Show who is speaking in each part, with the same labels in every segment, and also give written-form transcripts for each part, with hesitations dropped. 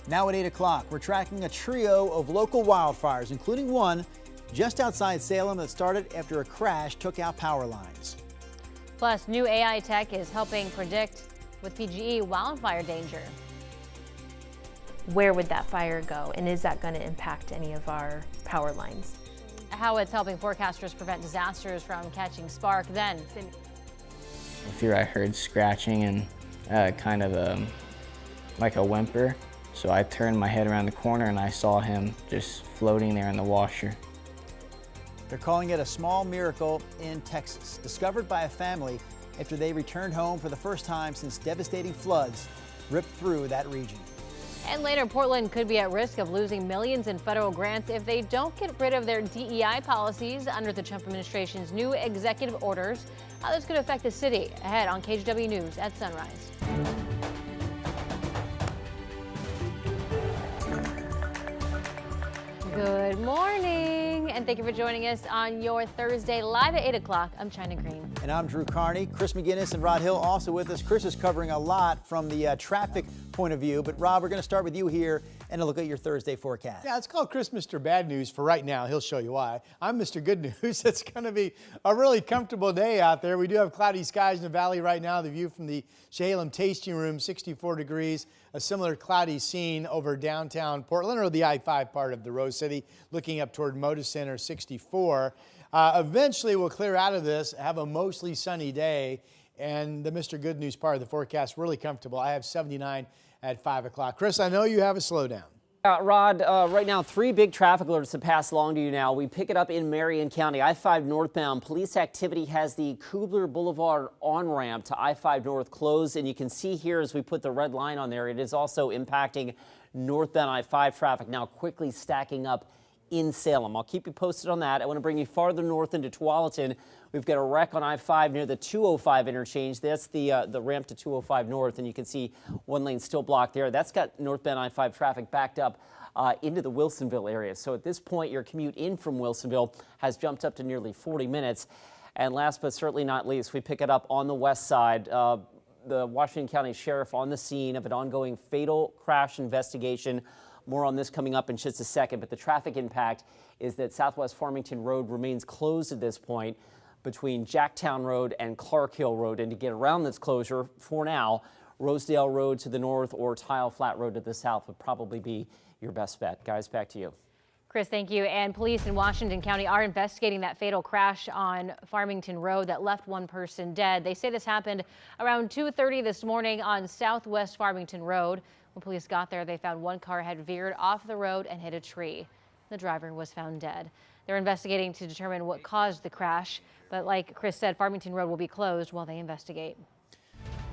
Speaker 1: Now at 8 o'clock, we're tracking a trio of local wildfires, including one just outside Salem that started after a crash took out power lines.
Speaker 2: Plus, new AI tech is helping predict with PGE wildfire danger.
Speaker 3: Where would that fire go, and is that going to impact any of our power lines?
Speaker 2: How it's helping forecasters prevent disasters from catching spark. Then,
Speaker 4: I heard scratching and kind of like a whimper. So I turned my head around the corner and I saw him just floating there in the washer.
Speaker 1: They're calling it a small miracle in Texas, discovered by a family after they returned home for the first time since devastating floods ripped through that region.
Speaker 2: and later, Portland could be at risk of losing millions in federal grants if they don't get rid of their DEI policies under the Trump administration's new executive orders. How this could affect the city. Ahead on KGW News at sunrise. Good morning, and thank you for joining us on your Thursday live at 8 o'clock. I'm China Green.
Speaker 1: And I'm Drew Carney. Chris McGinnis and Rod Hill also with us. Chris is covering a lot from the traffic point of view. But Rob, we're going to start with you here and a look at your Thursday forecast.
Speaker 5: Yeah, it's called Chris Mr. Bad News for right now. He'll show you why. I'm Mr. Good News. It's going to be a really comfortable day out there. We do have cloudy skies in the valley right now. The view from the Salem Tasting Room, 64 degrees. A similar cloudy scene over downtown Portland, or the I-5 part of the Rose City, looking up toward Moda Center, 64. Eventually, we'll clear out of this, have a mostly sunny day, and the Mr. Good News part of the forecast really comfortable. I have 79 at 5 o'clock. Chris, I know you have a slowdown.
Speaker 6: Rod, right now, 3 big traffic alerts to pass along to you now. We pick it up in Marion County. I-5 northbound. Police activity has the Kubler Boulevard on-ramp to I-5 north closed. And you can see here as we put the red line on there, it is also impacting northbound I-5 traffic now quickly stacking up in Salem. I'll keep you posted on that. I want to bring you farther north into Tualatin. We've got a wreck on I-5 near the 205 interchange. That's the ramp to 205 north, and you can see one lane still blocked there. That's got northbound I-5 traffic backed up into the Wilsonville area. So at this point, your commute in from Wilsonville has jumped up to nearly 40 minutes. And last but certainly not least, we pick it up on the west side. The Washington County Sheriff on the scene of an ongoing fatal crash investigation. More on this coming up in just a second, but the traffic impact is that Southwest Farmington Road remains closed at this point between Jacktown Road and Clark Hill Road. And to get around this closure, for now, Rosedale Road to the north or Tile Flat Road to the south would probably be your best bet. Guys, back to you.
Speaker 2: Chris, thank you. And police in Washington County are investigating that fatal crash on Farmington Road that left one person dead. They say this happened around 2:30 this morning on Southwest Farmington Road. When police got there, they found one car had veered off the road and hit a tree. The driver was found dead. They're investigating to determine what caused the crash. But like Chris said, Farmington Road will be closed while they investigate.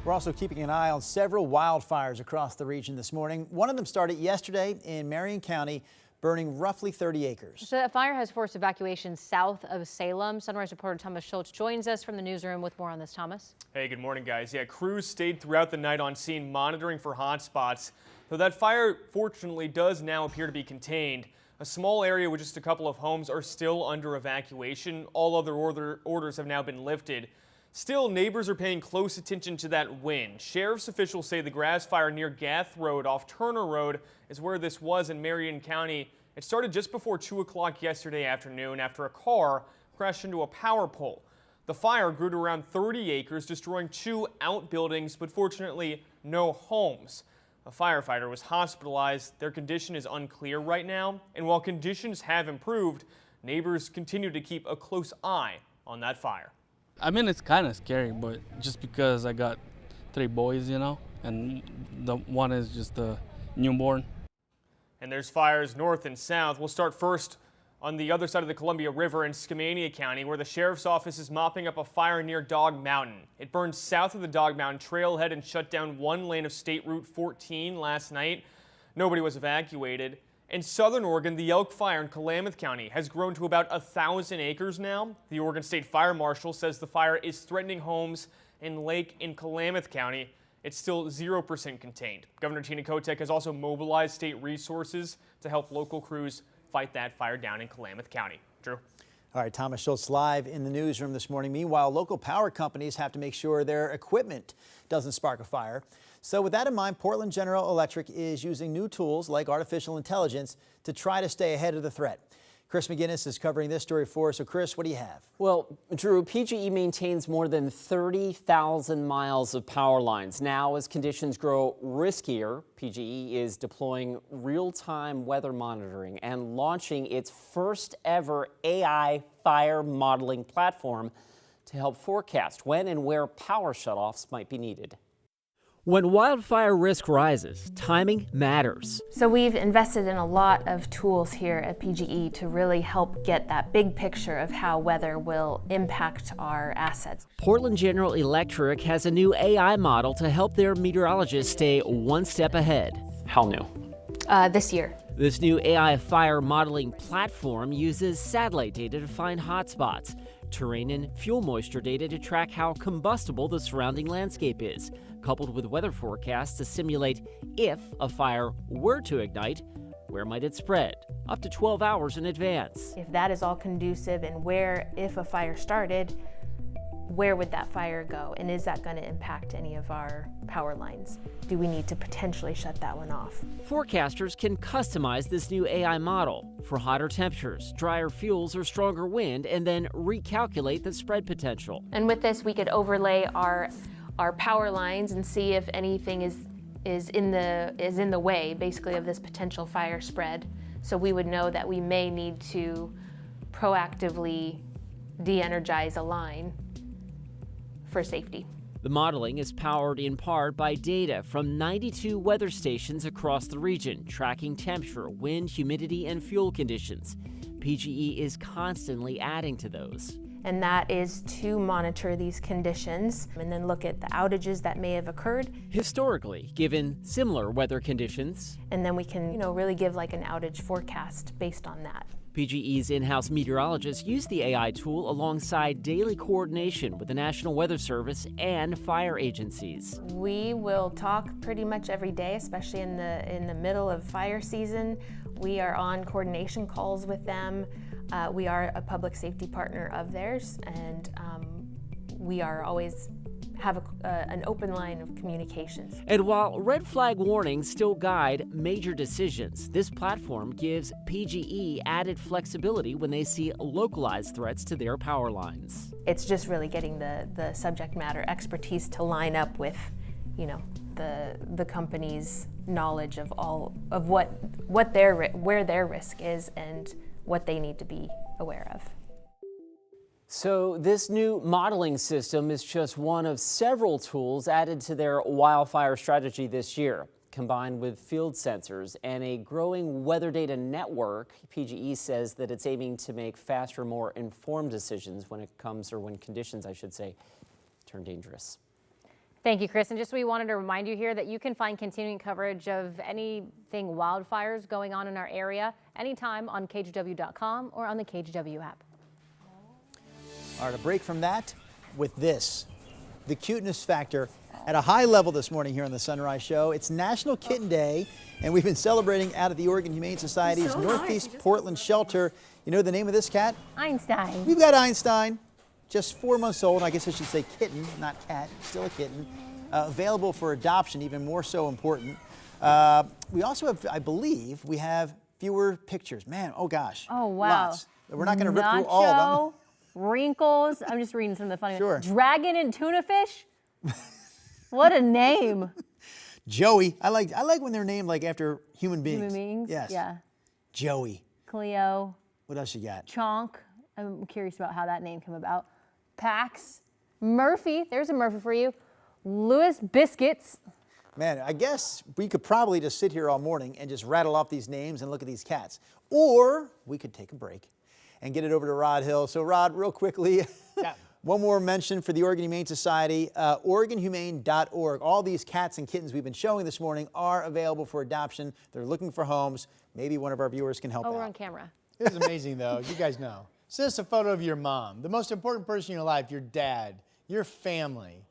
Speaker 1: We're also keeping an eye on several wildfires across the region this morning. One of them started yesterday in Marion County, burning roughly 30 acres.
Speaker 2: So that fire has forced evacuation south of Salem. Sunrise reporter Thomas Schultz joins us from the newsroom with more on this. Thomas.
Speaker 7: Hey, good morning, guys. Yeah, crews stayed throughout the night on scene monitoring for hot spots. Though that fire, fortunately, does now appear to be contained. A small area with just a couple of homes are still under evacuation. All other orders have now been lifted. Still, neighbors are paying close attention to that wind. Sheriff's officials say the grass fire near Gath Road off Turner Road is where this was in Marion County. It started just before 2 o'clock yesterday afternoon after a car crashed into a power pole. The fire grew to around 30 acres, destroying 2 outbuildings, but fortunately no homes. A firefighter was hospitalized. Their condition is unclear right now, and while conditions have improved, neighbors continue to keep a close eye on that fire.
Speaker 8: I mean, it's kind of scary, but just because I got 3 boys, you know, and the one is just a newborn.
Speaker 7: And there's fires north and south. We'll start first on the other side of the Columbia River in Skamania County, where the sheriff's office is mopping up a fire near Dog Mountain. It burned south of the Dog Mountain trailhead and shut down one lane of State Route 14 last night. Nobody was evacuated. In southern Oregon, the Elk Fire in Klamath County has grown to about 1,000 acres now. The Oregon State Fire Marshal says the fire is threatening homes and lake in Klamath County. It's still 0% contained. Governor Tina Kotek has also mobilized state resources to help local crews fight that fire down in Klamath County. Drew?
Speaker 1: All right, Thomas Schultz live in the newsroom this morning. Meanwhile, local power companies have to make sure their equipment doesn't spark a fire. So with that in mind, Portland General Electric is using new tools like artificial intelligence to try to stay ahead of the threat. Chris McGinnis is covering this story for us. So Chris, what do you have?
Speaker 6: Well, Drew, PGE maintains more than 30,000 miles of power lines. Now, as conditions grow riskier, PGE is deploying real-time weather monitoring and launching its first ever AI fire modeling platform to help forecast when and where power shutoffs might be needed. When wildfire risk rises, timing matters.
Speaker 3: So we've invested in a lot of tools here at PGE to really help get that big picture of how weather will impact our assets.
Speaker 6: Portland General Electric has a new AI model to help their meteorologists stay one step ahead. How new?
Speaker 3: This year.
Speaker 6: This new AI fire modeling platform uses satellite data to find hotspots, terrain and fuel moisture data to track how combustible the surrounding landscape is, coupled with weather forecasts to simulate if a fire were to ignite, where might it spread, up to 12 hours in advance.
Speaker 3: If that is all conducive and if a fire started, where would that fire go? And is that going to impact any of our power lines? Do we need to potentially shut that one off?
Speaker 6: Forecasters can customize this new AI model for hotter temperatures, drier fuels, or stronger wind, and then recalculate the spread potential.
Speaker 3: And with this, we could overlay our power lines and see if anything is in the way, basically, of this potential fire spread. So we would know that we may need to proactively de-energize a line for safety.
Speaker 6: The modeling is powered in part by data from 92 weather stations across the region, tracking temperature, wind, humidity, and fuel conditions. PGE is constantly adding to those.
Speaker 3: And that is to monitor these conditions and then look at the outages that may have occurred.
Speaker 6: Historically, given similar weather conditions,
Speaker 3: and then we can, really give like an outage forecast based on that.
Speaker 6: PGE's in-house meteorologists use the AI tool alongside daily coordination with the National Weather Service and fire agencies.
Speaker 3: We will talk pretty much every day, especially in the middle of fire season. We are on coordination calls with them. We are a public safety partner of theirs, and we are always have an open line of communications.
Speaker 6: And while red flag warnings still guide major decisions, this platform gives PGE added flexibility when they see localized threats to their power lines.
Speaker 3: It's just really getting the subject matter expertise to line up with, the company's knowledge of where their risk is and what they need to be aware of.
Speaker 6: So this new modeling system is just one of several tools added to their wildfire strategy this year. Combined with field sensors and a growing weather data network, PGE says that it's aiming to make faster, more informed decisions when conditions, I should say, turn dangerous.
Speaker 2: Thank you, Chris. And we wanted to remind you here that you can find continuing coverage of anything wildfires going on in our area anytime on KGW.com or on the KGW app.
Speaker 1: All right, a break from that with this. The cuteness factor at a high level this morning here on the Sunrise Show. It's National Kitten Day, and we've been celebrating out at the Oregon Humane Society's Northeast Portland shelter. You know the name of this cat?
Speaker 2: Einstein.
Speaker 1: We've got Einstein, just 4 months old. I guess I should say kitten, not cat, still a kitten. Available for adoption, even more so important. We also have, I believe, we have fewer pictures. Man, oh gosh.
Speaker 2: Oh, wow.
Speaker 1: Lots. We're not going to rip through all of them.
Speaker 2: Wrinkles. I'm just reading some of the funny
Speaker 1: Sure.
Speaker 2: ones. Dragon and tuna fish. What a name.
Speaker 1: Joey. I like when they're named like after human beings.
Speaker 2: Human beings?
Speaker 1: Yes.
Speaker 2: Yeah.
Speaker 1: Joey.
Speaker 2: Cleo.
Speaker 1: What else you got?
Speaker 2: Chonk. I'm curious about how that name came about. Pax. Murphy. There's a Murphy for you. Louis Biscuits.
Speaker 1: Man, I guess we could probably just sit here all morning and just rattle off these names and look at these cats. Or we could take a break and get it over to Rod Hill. So Rod, real quickly,
Speaker 5: Yeah.
Speaker 1: one more mention for the Oregon Humane Society, OregonHumane.org. All these cats and kittens we've been showing this morning are available for adoption. They're looking for homes. Maybe one of our viewers can help out.
Speaker 2: We're on camera.
Speaker 5: It was amazing, though. You guys know. Send us a photo of your mom, the most important person in your life, your dad, your family.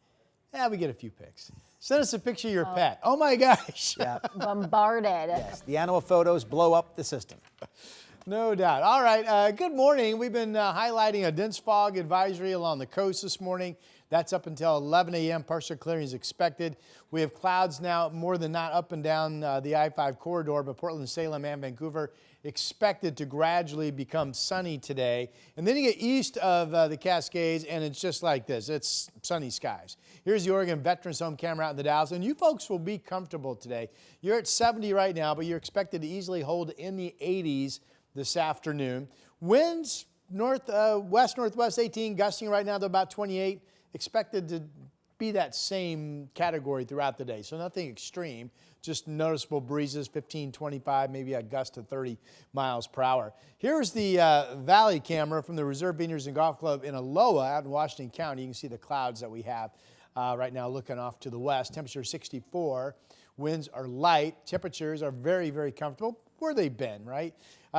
Speaker 5: Yeah, we get a few pics. Send us a picture of your pet. Oh, my gosh.
Speaker 1: Yeah.
Speaker 2: Bombarded.
Speaker 1: Yes, the animal photos blow up the system.
Speaker 5: No doubt. All right, good morning. We've been highlighting a dense fog advisory along the coast this morning. That's up until 11 a.m. Partial clearing is expected. We have clouds now more than not up and down the I-5 corridor, but Portland, Salem, and Vancouver expected to gradually become sunny today. And then you get east of the Cascades, and it's just like this. It's sunny skies. Here's the Oregon Veterans Home camera out in the Dalles, and you folks will be comfortable today. You're at 70 right now, but you're expected to easily hold in the 80s this afternoon. Winds west-northwest 18, gusting right now to about 28. Expected to be that same category throughout the day. So nothing extreme, just noticeable breezes, 15, 25, maybe a gust to 30 miles per hour. Here's the valley camera from the Reserve Vineyards and Golf Club in Aloha out in Washington County. You can see the clouds that we have right now looking off to the west. Temperature 64. Winds are light. Temperatures are very, very comfortable where they've been, right?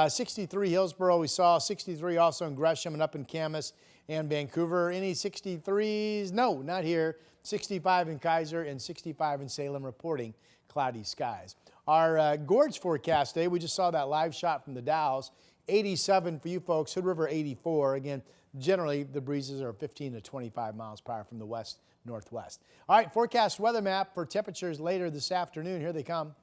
Speaker 5: 63 Hillsborough we saw, 63 also in Gresham and up in Camas and Vancouver. Any 63s? No, not here. 65 in Kaiser and 65 in Salem, reporting cloudy skies. Our gorge forecast today, we just saw that live shot from the Dalles. 87 for you folks, Hood River 84. Again, generally the breezes are 15 to 25 miles per hour from the west-northwest. All right, forecast weather map for temperatures later this afternoon. Here they come.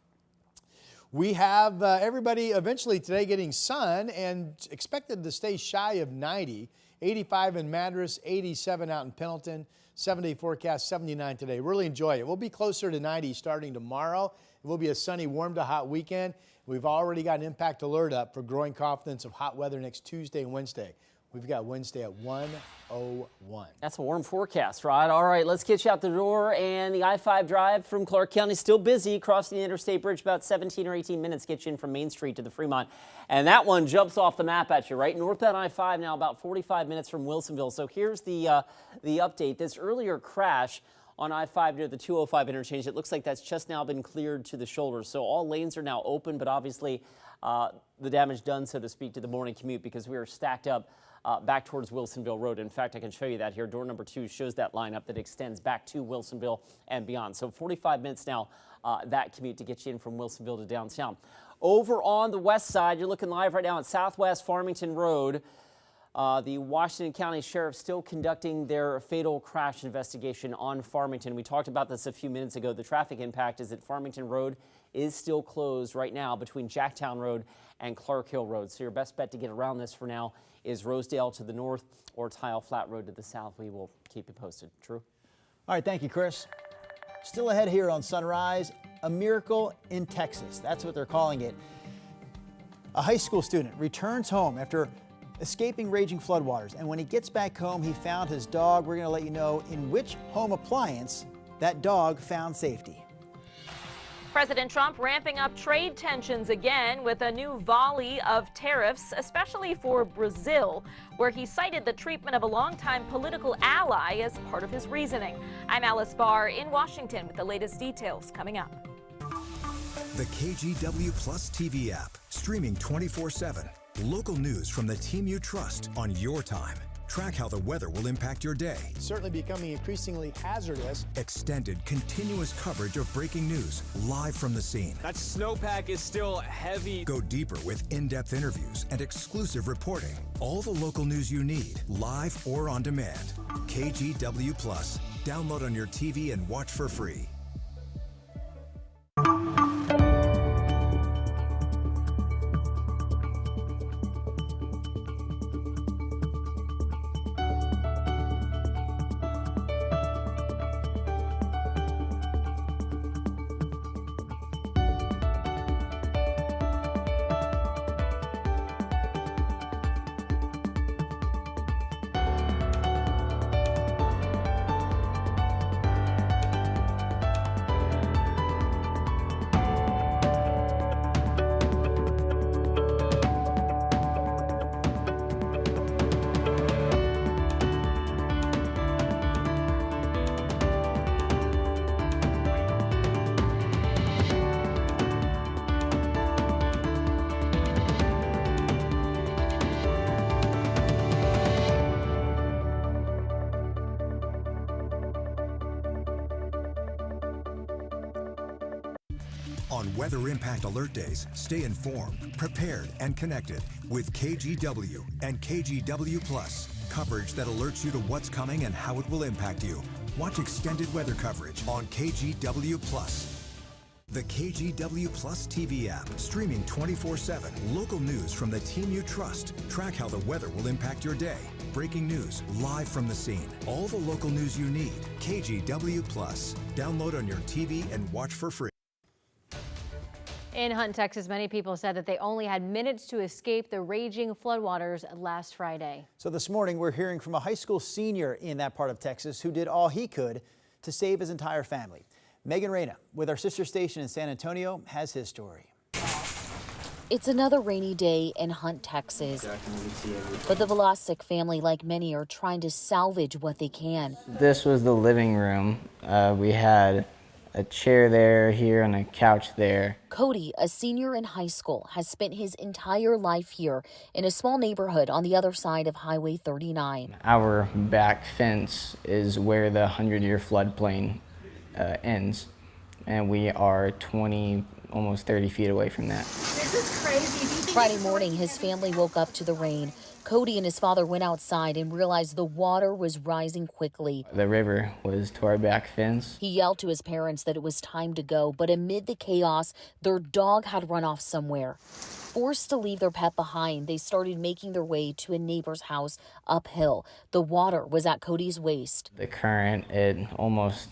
Speaker 5: We have everybody eventually today getting sun and expected to stay shy of 90. 85 in Madras, 87 out in Pendleton, 7-day forecast, 79 today. Really enjoy it. We'll be closer to 90 starting tomorrow. It will be a sunny, warm to hot weekend. We've already got an impact alert up for growing confidence of hot weather next Tuesday and Wednesday. We've got Wednesday at 101.
Speaker 6: That's a warm forecast, Rod. All right, let's get you out the door. And the I-5 drive from Clark County still busy. Crossing the interstate bridge about 17 or 18 minutes gets you in from Main Street to the Fremont. And that one jumps off the map at you, right? Northbound I-5 now about 45 minutes from Wilsonville. So here's the update. This earlier crash on I-5 near the 205 interchange, it looks like that's just now been cleared to the shoulder. So all lanes are now open, but obviously the damage done, so to speak, to the morning commute because we are stacked up back towards Wilsonville Road. In fact, I can show you that here. Door number 2 shows that lineup that extends back to Wilsonville and beyond. So 45 minutes now, that commute to get you in from Wilsonville to downtown. Over on the west side, you're looking live right now at Southwest Farmington Road. The Washington County Sheriff still conducting their fatal crash investigation on Farmington. We talked about this a few minutes ago. The traffic impact is that Farmington Road is still closed right now between Jacktown Road and Clark Hill Road. So your best bet to get around this for now is Rosedale to the north or Tile Flat Road to the south. We will keep you posted. Drew?
Speaker 1: All right, thank you, Chris. Still ahead here on Sunrise, a miracle in Texas. That's what they're calling it. A high school student returns home after escaping raging floodwaters. And when he gets back home, he found his dog. We're going to let you know in which home appliance that dog found safety.
Speaker 9: President Trump ramping up trade tensions again with a new volley of tariffs, especially for Brazil, where he cited the treatment of a longtime political ally as part of his reasoning. I'm Alice Barr in Washington with the latest details coming up.
Speaker 10: The KGW Plus TV app, streaming 24/7. Local news from the team you trust on your time. Track how the weather will impact your day.
Speaker 5: Certainly becoming increasingly hazardous.
Speaker 10: Extended, continuous coverage of breaking news live from the scene.
Speaker 11: That snowpack is still heavy.
Speaker 10: Go deeper with in-depth interviews and exclusive reporting. All the local news you need, live or on demand. KGW Plus. Download on your TV and watch for free. On Weather Impact Alert Days, stay informed, prepared, and connected with KGW and KGW Plus. Coverage that alerts you to what's coming and how it will impact you. Watch extended weather coverage on KGW Plus. The KGW Plus TV app, streaming 24/7. Local news from the team you trust. Track how the weather will impact your day. Breaking news live from the scene. All the local news you need. KGW Plus. Download on your TV and watch for free.
Speaker 2: In Hunt, Texas, many people said that they only had minutes to escape the raging floodwaters last Friday.
Speaker 1: So this morning, we're hearing from a high school senior in that part of Texas who did all he could to save his entire family. Megan Reyna, with our sister station in San Antonio, has his story.
Speaker 12: It's another rainy day in Hunt, Texas. But the Velasic family, like many, are trying to salvage what they can.
Speaker 4: This was the living room. We had a chair there, here, and a couch there.
Speaker 12: Cody, a senior in high school, has spent his entire life here in a small neighborhood on the other side of Highway 39.
Speaker 4: Our back fence is where the 100-year floodplain ends, and we are 20, almost 30 feet away from that.
Speaker 12: This is crazy. Friday morning, his family woke up to the rain. Cody and his father went outside and realized the water was rising quickly.
Speaker 4: The river was to our back fence.
Speaker 12: He yelled to his parents that it was time to go, but amid the chaos, their dog had run off somewhere. Forced to leave their pet behind, they started making their way to a neighbor's house uphill. The water was at Cody's waist.
Speaker 4: The current, it almost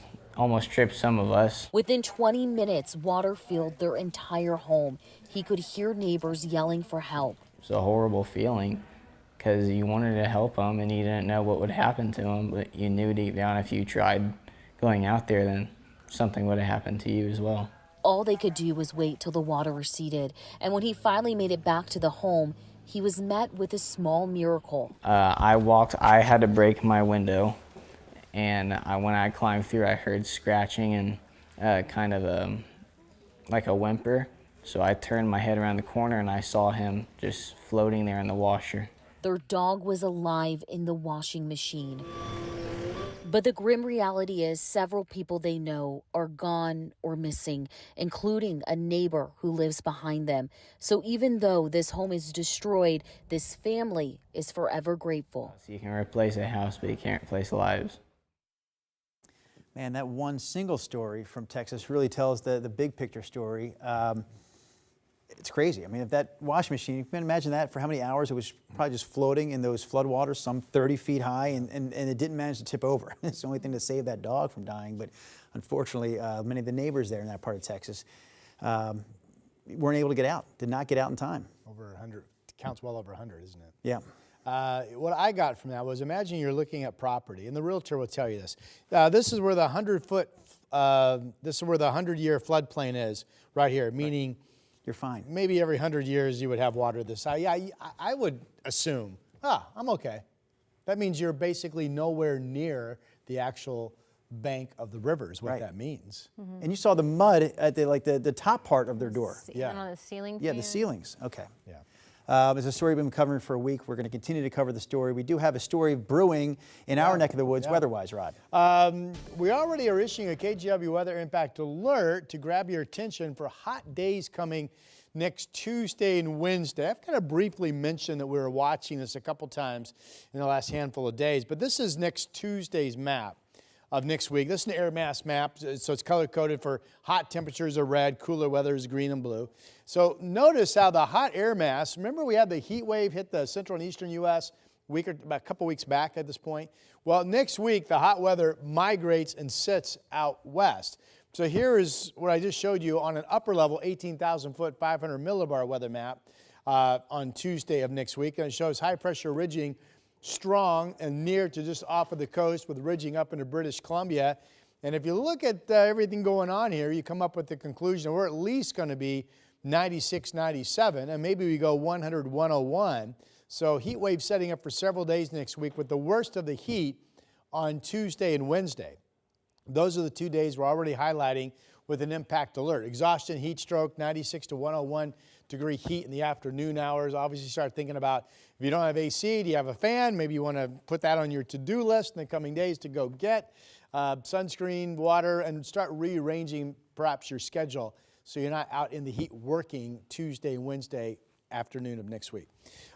Speaker 4: tripped some of us.
Speaker 12: Within 20 minutes, water filled their entire home. He could hear neighbors yelling for help.
Speaker 4: It was a horrible feeling because you wanted to help them and you didn't know what would happen to them, but you knew deep down if you tried going out there, then something would have happened to you as well.
Speaker 12: All they could do was wait till the water receded, and when he finally made it back to the home, he was met with a small miracle.
Speaker 4: I had to break my window, and when I climbed through, I heard scratching and kind of like a whimper. So I turned my head around the corner and I saw him just floating there in the washer.
Speaker 12: Their dog was alive in the washing machine. But the grim reality is several people they know are gone or missing, including a neighbor who lives behind them. So even though this home is destroyed, this family is forever grateful.
Speaker 4: So you can replace a house, but you can't replace lives.
Speaker 1: Man, that one single story from Texas really tells the big picture story. It's crazy. I mean, if that washing machine, you can imagine that for how many hours it was probably just floating in those floodwaters, some 30 feet high, and it didn't manage to tip over. It's the only thing to save that dog from dying. But unfortunately, many of the neighbors there in that part of Texas weren't able to get out, did not get out in time.
Speaker 5: Over 100, counts well over 100, isn't it?
Speaker 1: Yeah.
Speaker 5: What I got from that was, imagine you're looking at property, and the realtor will tell you this. This is where the 100-year floodplain is, right here, meaning
Speaker 1: you're fine.
Speaker 5: Maybe every 100 years you would have water this high. Yeah, I would assume, I'm okay. That means you're basically nowhere near the actual bank of the river is what that means.
Speaker 1: Mm-hmm. And you saw the mud at the top part of their door.
Speaker 2: On the ceiling.
Speaker 1: Yeah, the ceilings. Okay.
Speaker 5: Yeah.
Speaker 1: It's a story we've been covering for a week. We're going to continue to cover the story. We do have a story brewing in our neck of the woods, weather-wise, Rod.
Speaker 5: We already are issuing a KGW weather impact alert to grab your attention for hot days coming next Tuesday and Wednesday. I've kind of briefly mentioned that we were watching this a couple times in the last handful of days, but this is next Tuesday's map of next week. This is an air mass map, so it's color-coded for hot temperatures are red, cooler weather is green and blue. So notice how the hot air mass, remember we had the heat wave hit the central and eastern U.S. about a couple weeks back at this point? Well, next week, the hot weather migrates and sits out west. So here is what I just showed you on an upper level, 18,000-foot, 500 millibar weather map on Tuesday of next week. And it shows high pressure ridging strong and near to just off of the coast with ridging up into British Columbia. And if you look at everything going on here, you come up with the conclusion we're at least going to be 96, 97, and maybe we go 100, 101. So heat wave setting up for several days next week with the worst of the heat on Tuesday and Wednesday. Those are the 2 days we're already highlighting with an impact alert. Exhaustion, heat stroke, 96 to 101 degree heat in the afternoon hours. Obviously start thinking about if you don't have AC, do you have a fan? Maybe you want to put that on your to-do list in the coming days to go get sunscreen, water, and start rearranging perhaps your schedule so you're not out in the heat working Tuesday and Wednesday afternoon of next week.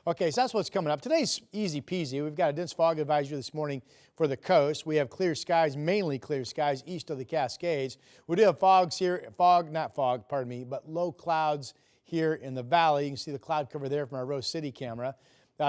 Speaker 5: Okay, so that's what's coming up. Today's easy peasy. We've got a dense fog advisory this morning for the coast. We have clear skies, mainly clear skies east of the Cascades. We do have fogs here, but low clouds here in the valley. You can see the cloud cover there from our Rose City camera.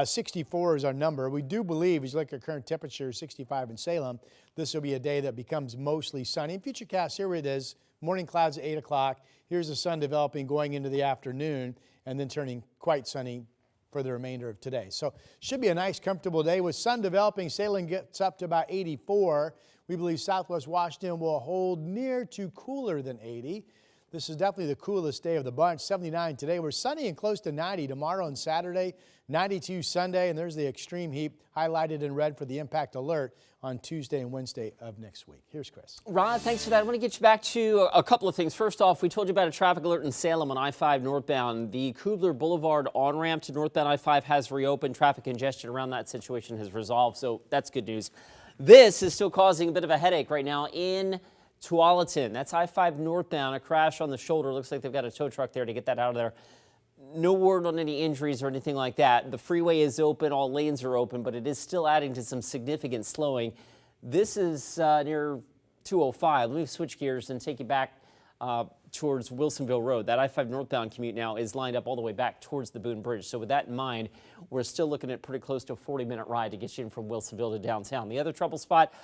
Speaker 5: 64 is our number. We do believe, as you look at current temperature, 65 in Salem, this will be a day that becomes mostly sunny. Futurecast, here it is. Morning clouds at 8 o'clock. Here's the sun developing going into the afternoon and then turning quite sunny for the remainder of today. So should be a nice, comfortable day. With sun developing, Salem gets up to about 84. We believe Southwest Washington will hold near to cooler than 80. This is definitely the coolest day of the bunch. 79 today. We're sunny and close to 90 tomorrow and Saturday. 92 Sunday, and there's the extreme heat highlighted in red for the impact alert on Tuesday and Wednesday of next week. Here's Chris.
Speaker 6: Ron, thanks for that. I want to get you back to a couple of things. First off, we told you about a traffic alert in Salem on I-5 northbound. The Kubler Boulevard on-ramp to northbound I-5 has reopened. Traffic congestion around that situation has resolved, so that's good news. This is still causing a bit of a headache right now in Tualatin. That's I-5 northbound, a crash on the shoulder. Looks like they've got a tow truck there to get that out of there. No word on any injuries or anything like that. The freeway is open, all lanes are open, but it is still adding to some significant slowing. This is near 205. Let me switch gears and take you back towards Wilsonville Road. That I-5 northbound commute now is lined up all the way back towards the Boone Bridge. So with that in mind, we're still looking at pretty close to a 40-minute ride to get you in from Wilsonville to downtown. The other trouble spot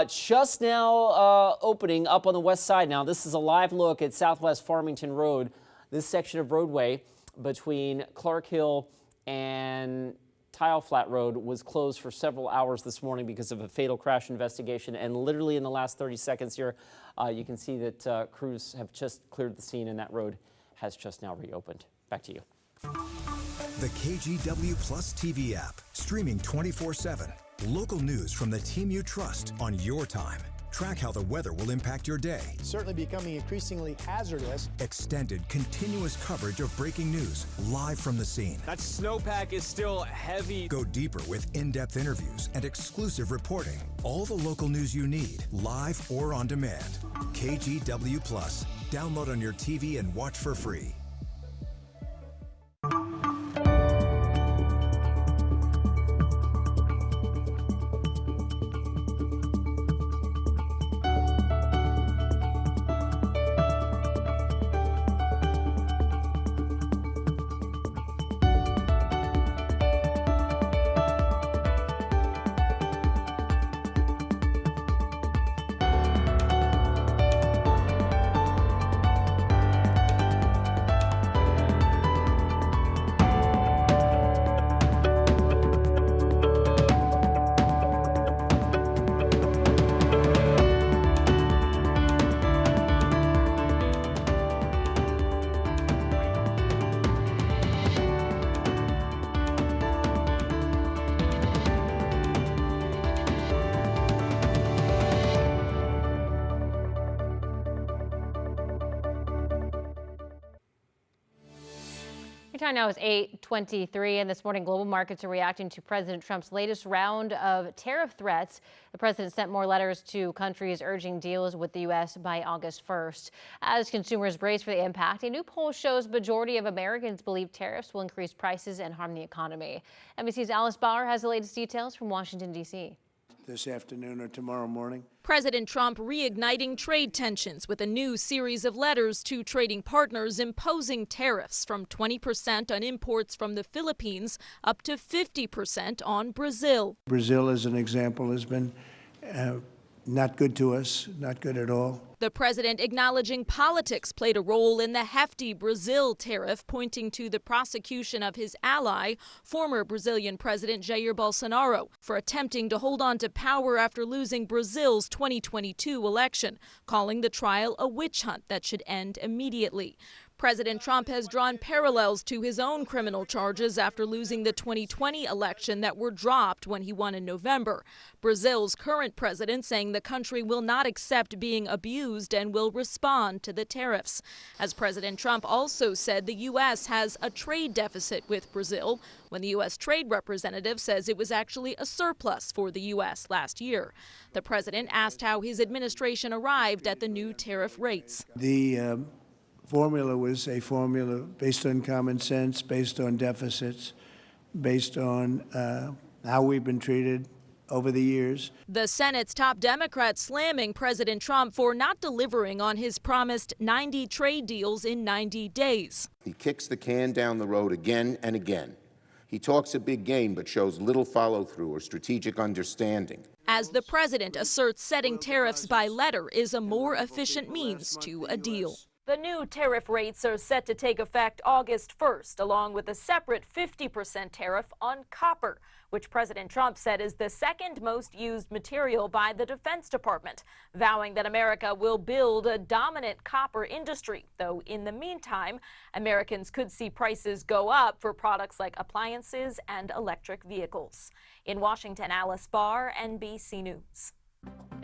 Speaker 6: just now opening up on the west side now. This is a live look at Southwest Farmington Road. This section of roadway between Clark Hill and Tile Flat Road was closed for several hours this morning because of a fatal crash investigation. And literally in the last 30 seconds here, you can see that crews have just cleared the scene and that road has just now reopened. Back to you.
Speaker 10: The KGW Plus TV app, streaming 24/7. Local news from the team you trust on your time. Track how the weather will impact your day.
Speaker 5: Certainly becoming increasingly hazardous.
Speaker 10: Extended, continuous coverage of breaking news, live from the scene.
Speaker 11: That snowpack is still heavy.
Speaker 10: Go deeper with in-depth interviews and exclusive reporting. All the local news you need, live or on demand. KGW Plus. Download on your TV and watch for free.
Speaker 2: Your time now is 8:23, and this morning global markets are reacting to President Trump's latest round of tariff threats. The president sent more letters to countries urging deals with the U.S. by August 1st. As consumers brace for the impact, a new poll shows majority of Americans believe tariffs will increase prices and harm the economy. NBC's Alice Bauer has the latest details from Washington, D.C.
Speaker 13: This afternoon or tomorrow morning.
Speaker 9: President Trump reigniting trade tensions with a new series of letters to trading partners imposing tariffs from 20% on imports from the Philippines up to 50% on Brazil.
Speaker 13: Brazil, as an example, has been not good to us, not good at all.
Speaker 9: The president acknowledging politics played a role in the hefty Brazil tariff, pointing to the prosecution of his ally, former Brazilian President Jair Bolsonaro, for attempting to hold on to power after losing Brazil's 2022 election, calling the trial a witch hunt that should end immediately. President Trump has drawn parallels to his own criminal charges after losing the 2020 election that were dropped when he won in November. Brazil's current president saying the country will not accept being abused and will respond to the tariffs. As President Trump also said the U.S. has a trade deficit with Brazil, when the U.S. Trade Representative says it was actually a surplus for the U.S. last year. The president asked how his administration arrived at the new tariff rates.
Speaker 13: The formula was a formula based on common sense, based on deficits, based on how we've been treated over the years.
Speaker 9: The Senate's top Democrats slamming President Trump for not delivering on his promised 90 trade deals in 90 days.
Speaker 14: He kicks the can down the road again and again. He talks a big game but shows little follow-through or strategic understanding.
Speaker 9: As the president asserts setting tariffs by letter is a more efficient means to a deal. The new tariff rates are set to take effect August 1st, along with a separate 50% tariff on copper, which President Trump said is the second most used material by the Defense Department, vowing that America will build a dominant copper industry. Though in the meantime, Americans could see prices go up for products like appliances and electric vehicles. In Washington, Alice Barr, NBC News.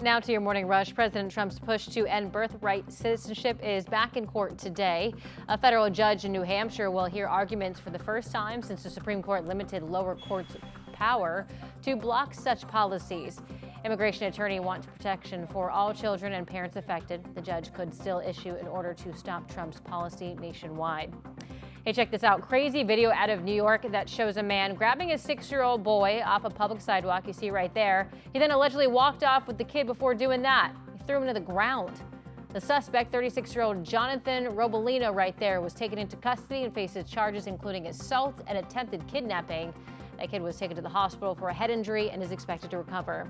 Speaker 2: Now to your morning rush. President Trump's push to end birthright citizenship is back in court today. A federal judge in New Hampshire will hear arguments for the first time since the Supreme Court limited lower courts' power to block such policies. Immigration attorney wants protection for all children and parents affected. The judge could still issue an order to stop Trump's policy nationwide. Hey, check this out. Crazy video out of New York that shows a man grabbing a 6-year-old boy off a public sidewalk. You see right there. He then allegedly walked off with the kid before doing that. He threw him to the ground. The suspect, 36-year-old Jonathan Robolino right there, was taken into custody and faces charges including assault and attempted kidnapping. That kid was taken to the hospital for a head injury and is expected to recover.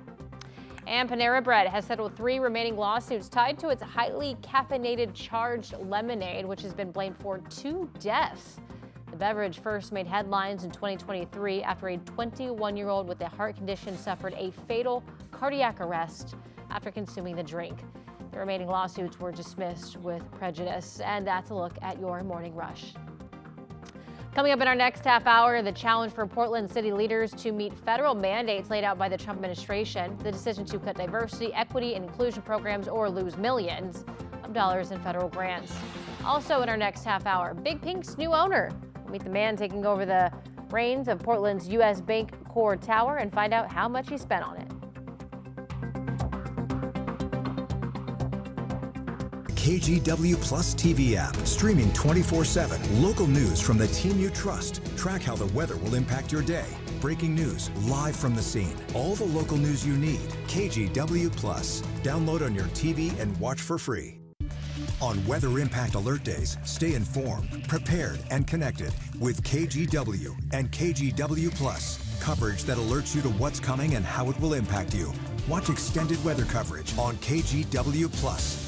Speaker 2: And Panera Bread has settled 3 remaining lawsuits tied to its highly caffeinated charged lemonade, which has been blamed for 2 deaths. The beverage first made headlines in 2023 after a 21-year-old with a heart condition suffered a fatal cardiac arrest after consuming the drink. The remaining lawsuits were dismissed with prejudice. And that's a look at your morning rush. Coming up in our next half hour, the challenge for Portland city leaders to meet federal mandates laid out by the Trump administration, the decision to cut diversity, equity, and inclusion programs or lose millions of dollars in federal grants. Also in our next half hour, Big Pink's new owner. We'll meet the man taking over the reins of Portland's U.S. Bank Core Tower and find out how much he spent on it.
Speaker 10: KGW Plus TV app, streaming 24/7. Local news from the team you trust. Track how the weather will impact your day. Breaking news live from the scene. All the local news you need. KGW Plus. Download on your TV and watch for free. On Weather Impact Alert Days, stay informed, prepared, and connected with KGW and KGW Plus. Coverage that alerts you to what's coming and how it will impact you. Watch extended weather coverage on KGW Plus.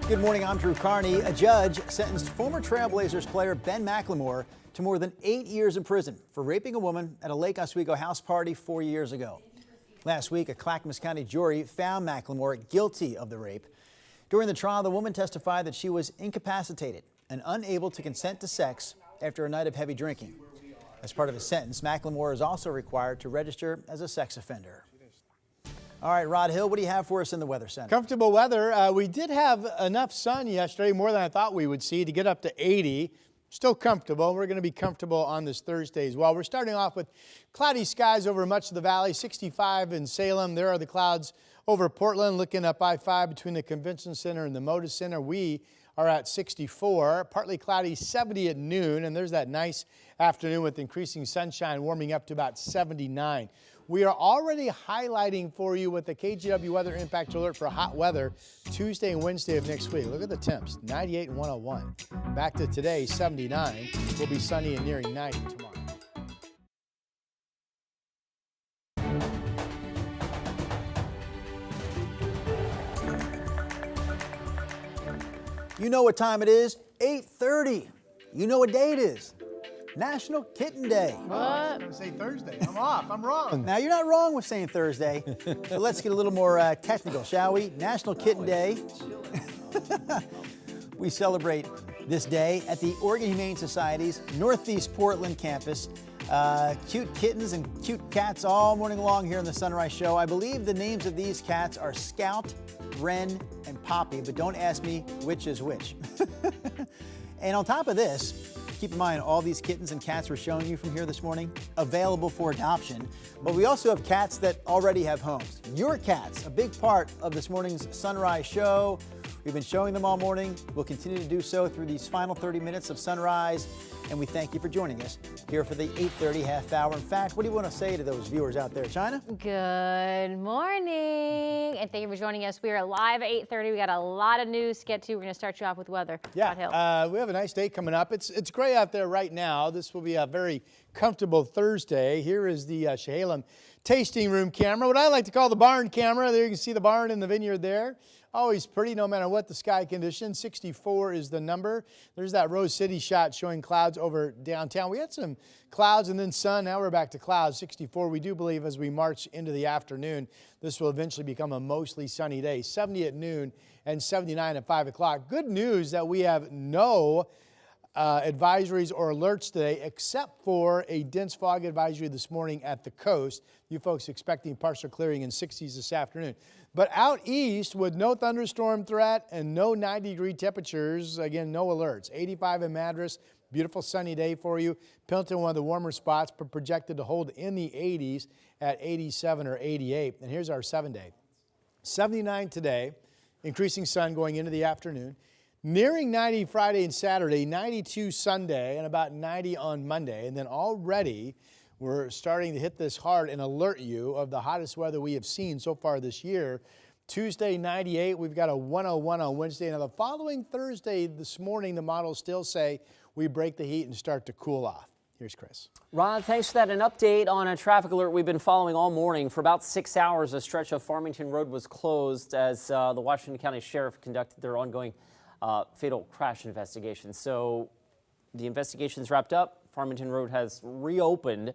Speaker 1: Good morning, I'm Drew Carney. A judge sentenced former Trailblazers player Ben McLemore to more than 8 years in prison for raping a woman at a Lake Oswego house party 4 years ago. Last week, a Clackamas County jury found McLemore guilty of the rape. During the trial, the woman testified that she was incapacitated and unable to consent to sex after a night of heavy drinking. As part of his sentence, McLemore is also required to register as a sex offender. All right, Rod Hill, what do you have for us in the Weather Center?
Speaker 5: Comfortable weather. We did have enough sun yesterday, more than I thought we would see, to get up to 80. Still comfortable. We're going to be comfortable on this Thursday as well. We're starting off with cloudy skies over much of the valley, 65 in Salem. There are the clouds over Portland, looking up I-5 between the Convention Center and the Moda Center. We are at 64. Partly cloudy, 70 at noon. And there's that nice afternoon with increasing sunshine warming up to about 79. We are already highlighting for you with the KGW weather impact alert for hot weather Tuesday and Wednesday of next week. Look at the temps, 98 and 101. Back to today, 79. Will be sunny and nearing 90 tomorrow.
Speaker 1: You know what time it is? 8:30. You know what day it is? National Kitten Day.
Speaker 5: I was going to say Thursday. I'm off. I'm wrong.
Speaker 1: Now, you're not wrong with saying Thursday, but let's get a little more technical, shall we? National Kitten Day. We celebrate this day at the Oregon Humane Society's Northeast Portland campus. Cute kittens and cute cats all morning long here in the Sunrise Show. I believe the names of these cats are Scout, Wren, and Poppy, but don't ask me which is which. And on top of this, keep in mind all these kittens and cats we're showing you from here this morning, available for adoption. But we also have cats that already have homes. Your cats, a big part of this morning's Sunrise Show. We've been showing them all morning. We'll continue to do so through these final 30 minutes of Sunrise. And we thank you for joining us here for the 8:30 half hour. In fact, what do you want to say to those viewers out there, China?
Speaker 2: Good morning, and thank you for joining us. We are live at 8:30. We got a lot of news to get to. We're going to start you off with weather.
Speaker 5: Yeah, we have a nice day coming up. It's gray out there right now. This will be a very comfortable Thursday. Here is the Chehalem tasting room camera, what I like to call the barn camera. There you can see the barn and the vineyard there. Always pretty no matter what the sky condition. 64 is the number. There's that Rose City shot showing clouds over downtown. We had some clouds and then sun. Now we're back to clouds. 64. We do believe as we march into the afternoon, this will eventually become a mostly sunny day. 70 at noon and 79 at 5 o'clock. Good news that we have no advisories or alerts today, except for a dense fog advisory this morning at the coast. You folks expecting partial clearing in 60s this afternoon. But out east with no thunderstorm threat and no 90-degree temperatures, again, no alerts. 85 in Madras, beautiful sunny day for you. Pendleton, one of the warmer spots, but projected to hold in the 80s at 87 or 88. And here's our 7-day. 79 today, increasing sun going into the afternoon. Nearing 90 Friday and Saturday, 92 Sunday, and about 90 on Monday. And then already we're starting to hit this hard and alert you of the hottest weather we have seen so far this year. Tuesday, 98. We've got a 101 on Wednesday. Now, the following Thursday this morning, the models still say we break the heat and start to cool off. Here's Chris.
Speaker 6: Rod, thanks for that. An update on a traffic alert we've been following all morning. For about 6 hours, a stretch of Farmington Road was closed as the Washington County Sheriff conducted their ongoing fatal crash investigation. So the investigation's wrapped up. Farmington Road has reopened,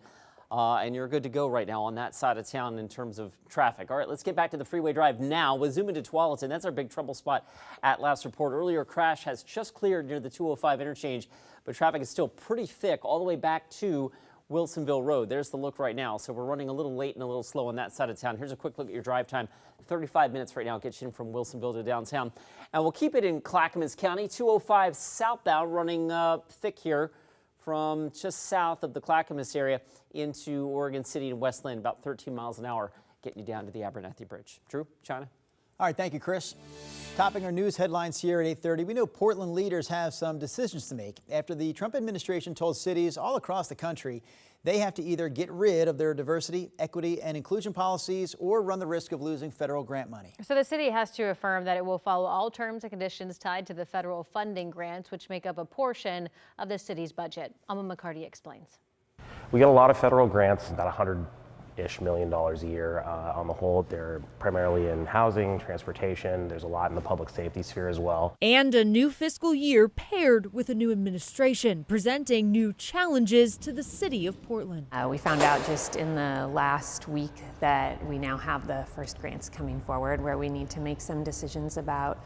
Speaker 6: and you're good to go right now on that side of town in terms of traffic. All right, let's get back to the freeway drive now. We'll zoom into Tualatin. That's our big trouble spot at last report. Earlier crash has just cleared near the 205 interchange, but traffic is still pretty thick all the way back to Wilsonville Road. There's the look right now. So we're running a little late and a little slow on that side of town. Here's a quick look at your drive time. 35 minutes right now gets you in from Wilsonville to downtown. And we'll keep it in Clackamas County. 205 southbound running thick here from just south of the Clackamas area into Oregon City and Westland, about 13 miles an hour, getting you down to the Abernathy Bridge. Drew, China?
Speaker 1: All right, thank you, Chris. Topping our news headlines here at 8:30, we know Portland leaders have some decisions to make after the Trump administration told cities all across the country they have to either get rid of their diversity, equity, and inclusion policies or run the risk of losing federal grant money.
Speaker 2: So the city has to affirm that it will follow all terms and conditions tied to the federal funding grants, which make up a portion of the city's budget. Alma McCarty explains.
Speaker 15: We get a lot of federal grants, about $100-ish million a year on the whole. They're primarily in housing, transportation. There's a lot in the public safety sphere as well.
Speaker 16: And a new fiscal year paired with a new administration, presenting new challenges to the city of Portland.
Speaker 17: We found out just in the last week that we now have the first grants coming forward where we need to make some decisions about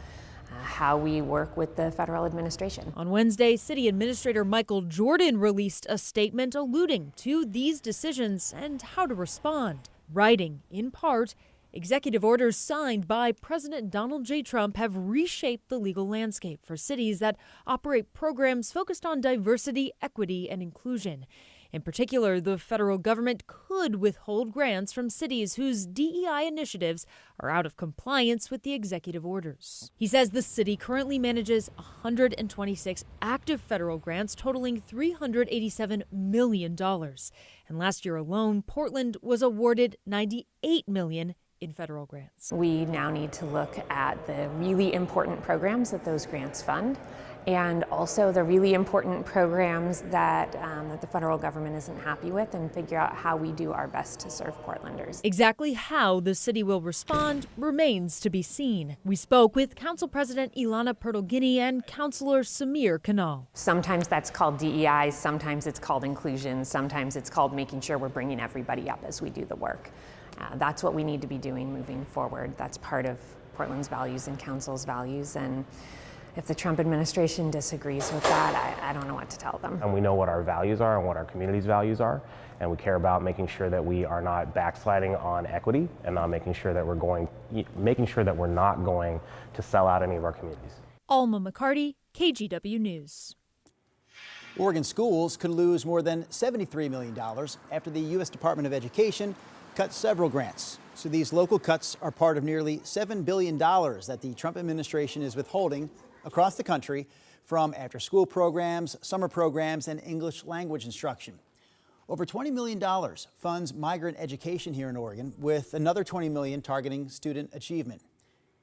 Speaker 17: how we work with the federal administration.
Speaker 16: On Wednesday, City Administrator Michael Jordan released a statement alluding to these decisions and how to respond, writing, in part, executive orders signed by President Donald J. Trump have reshaped the legal landscape for cities that operate programs focused on diversity, equity, and inclusion. In particular, the federal government could withhold grants from cities whose DEI initiatives are out of compliance with the executive orders. He says the city currently manages 126 active federal grants totaling $387 million. And last year alone, Portland was awarded $98 million in federal grants.
Speaker 17: We now need to look at the really important programs that those grants fund, and also the really important programs that the federal government isn't happy with, and figure out how we do our best to serve Portlanders.
Speaker 16: Exactly how the city will respond remains to be seen. We spoke with Council President Ilana Pertolgini and Councilor Samir Kanal.
Speaker 17: Sometimes that's called DEI, sometimes it's called inclusion, sometimes it's called making sure we're bringing everybody up as we do the work. That's what we need to be doing moving forward. That's part of Portland's values and Council's values. And if the Trump administration disagrees with that, I don't know what to tell them.
Speaker 15: And we know what our values are and what our community's values are. And we care about making sure that we are not backsliding on equity and not making sure that we're not going to sell out any of our communities.
Speaker 16: Alma McCarty, KGW News.
Speaker 1: Oregon schools could lose more than $73 million after the U.S. Department of Education cut several grants. So these local cuts are part of nearly $7 billion that the Trump administration is withholding across the country from after-school programs, summer programs, and English language instruction. Over $20 million funds migrant education here in Oregon, with another $20 million targeting student achievement.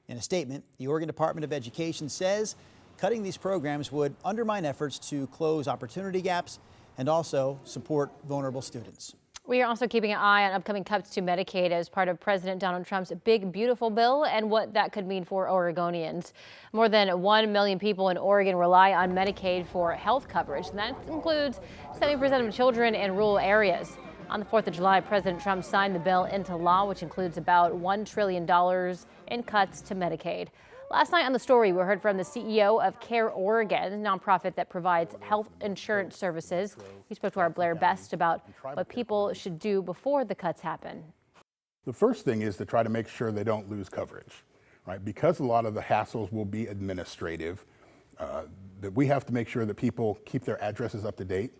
Speaker 1: In a statement, the Oregon Department of Education says cutting these programs would undermine efforts to close opportunity gaps and also support vulnerable students.
Speaker 2: We are also keeping an eye on upcoming cuts to Medicaid as part of President Donald Trump's Big Beautiful Bill and what that could mean for Oregonians. More than 1 million people in Oregon rely on Medicaid for health coverage, and that includes 70% of children in rural areas. On the 4th of July, President Trump signed the bill into law, which includes about $1 trillion in cuts to Medicaid. Last night on The Story, we heard from the CEO of Care Oregon, a nonprofit that provides health insurance services. He spoke to our Blair Best about what people should do before the cuts happen.
Speaker 18: The first thing is to try to make sure they don't lose coverage, right? Because a lot of the hassles will be administrative, that we have to make sure that people keep their addresses up to date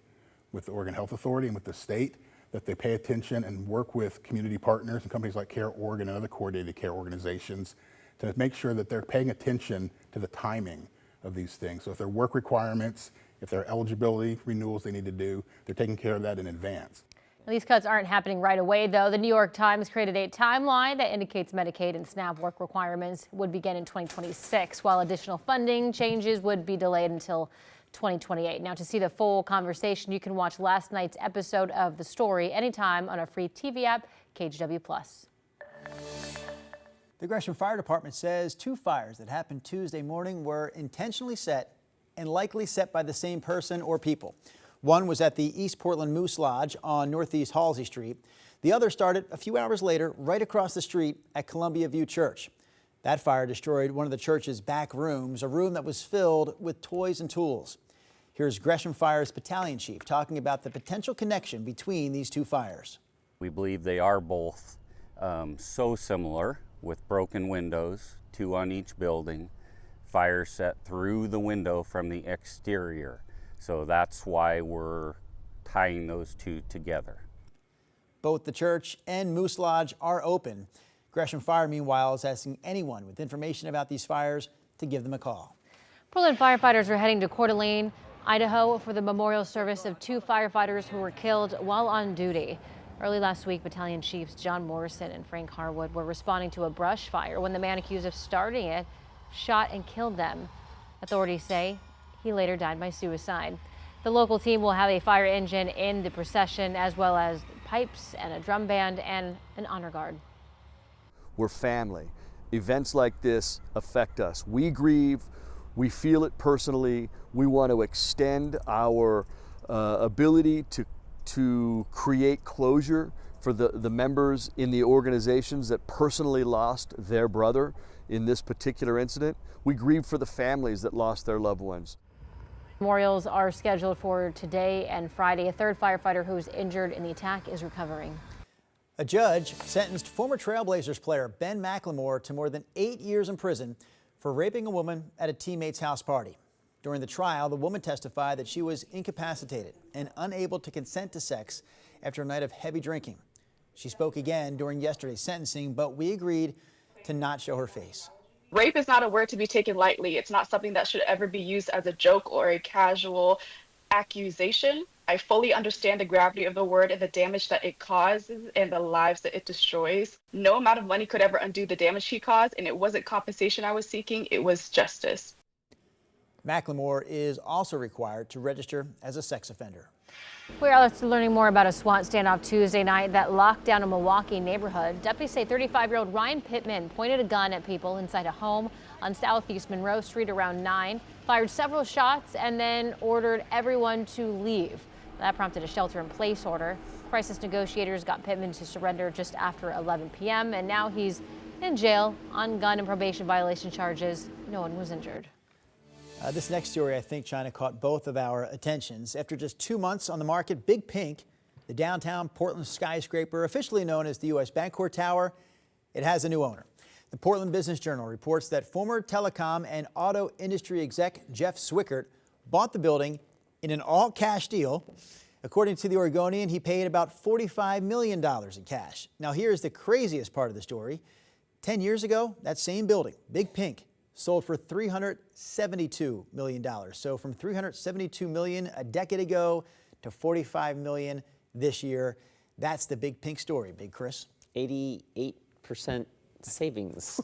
Speaker 18: with the Oregon Health Authority and with the state, that they pay attention and work with community partners and companies like Care Oregon and other coordinated care organizations to make sure that they're paying attention to the timing of these things. So if there are work requirements, if there are eligibility renewals they need to do, they're taking care of that in advance.
Speaker 2: These cuts aren't happening right away, though. The New York Times created a timeline that indicates Medicaid and SNAP work requirements would begin in 2026, while additional funding changes would be delayed until 2028. Now, to see the full conversation, you can watch last night's episode of The Story anytime on our free TV app, KGW+.
Speaker 1: The Gresham Fire Department says 2 fires that happened Tuesday morning were intentionally set and likely set by the same person or people. One was at the East Portland Moose Lodge on Northeast Halsey Street. The other started a few hours later right across the street at Columbia View Church. That fire destroyed one of the church's back rooms, a room that was filled with toys and tools. Here's Gresham Fire's battalion chief talking about the potential connection between these 2 fires.
Speaker 19: We believe they are both so similar, with broken windows, 2 on each building, fire set through the window from the exterior. So that's why we're tying those 2 together.
Speaker 1: Both the church and Moose Lodge are open. Gresham Fire, meanwhile, is asking anyone with information about these fires to give them a call.
Speaker 2: Portland firefighters are heading to Coeur d'Alene, Idaho, for the memorial service of 2 firefighters who were killed while on duty. Early last week, Battalion Chiefs John Morrison and Frank Harwood were responding to a brush fire when the man accused of starting it shot and killed them. Authorities say he later died by suicide. The local team will have a fire engine in the procession, as well as pipes and a drum band and an honor guard.
Speaker 20: We're family. Events like this affect us. We grieve, we feel it personally. We want to extend our ability to create closure for the members in the organizations that personally lost their brother in this particular incident. We grieve for the families that lost their loved ones.
Speaker 2: Memorials are scheduled for today and Friday. A 3rd firefighter who was injured in the attack is recovering.
Speaker 1: A judge sentenced former Trailblazers player Ben McLemore to more than 8 years in prison for raping a woman at a teammate's house party. During the trial, the woman testified that she was incapacitated and unable to consent to sex after a night of heavy drinking. She spoke again during yesterday's sentencing, but we agreed to not show her face.
Speaker 21: Rape is not a word to be taken lightly. It's not something that should ever be used as a joke or a casual accusation. I fully understand the gravity of the word and the damage that it causes and the lives that it destroys. No amount of money could ever undo the damage he caused, and it wasn't compensation I was seeking, it was justice.
Speaker 1: Macklemore is also required to register as a sex offender.
Speaker 2: We're also learning more about a SWAT standoff Tuesday night that locked down a Milwaukee neighborhood. Deputies say 35-year-old Ryan Pittman pointed a gun at people inside a home on Southeast Monroe Street around 9, fired several shots, and then ordered everyone to leave. That prompted a shelter-in-place order. Crisis negotiators got Pittman to surrender just after 11 p.m., and now he's in jail on gun and probation violation charges. No one was injured.
Speaker 1: This next story, I think, China, caught both of our attentions. After just 2 months on the market, Big Pink, the downtown Portland skyscraper, officially known as the U.S. Bancorp Tower, it has a new owner. The Portland Business Journal reports that former telecom and auto industry exec Jeff Swickert bought the building in an all-cash deal. According to the Oregonian, he paid about $45 million in cash. Now, here's the craziest part of the story. 10 years ago, that same building, Big Pink, sold for $372 million. So from $372 million a decade ago to $45 million this year. That's the Big Pink story, Big Chris.
Speaker 6: 88% savings.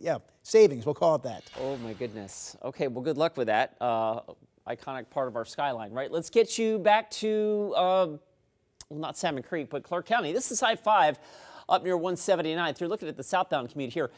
Speaker 1: Yeah, savings, we'll call it that.
Speaker 6: Oh my goodness. Okay, well, good luck with that. Iconic part of our skyline, right? Let's get you back to, well, not Salmon Creek, but Clark County. This is I-5 up near 179th. You're looking at the southbound commute here.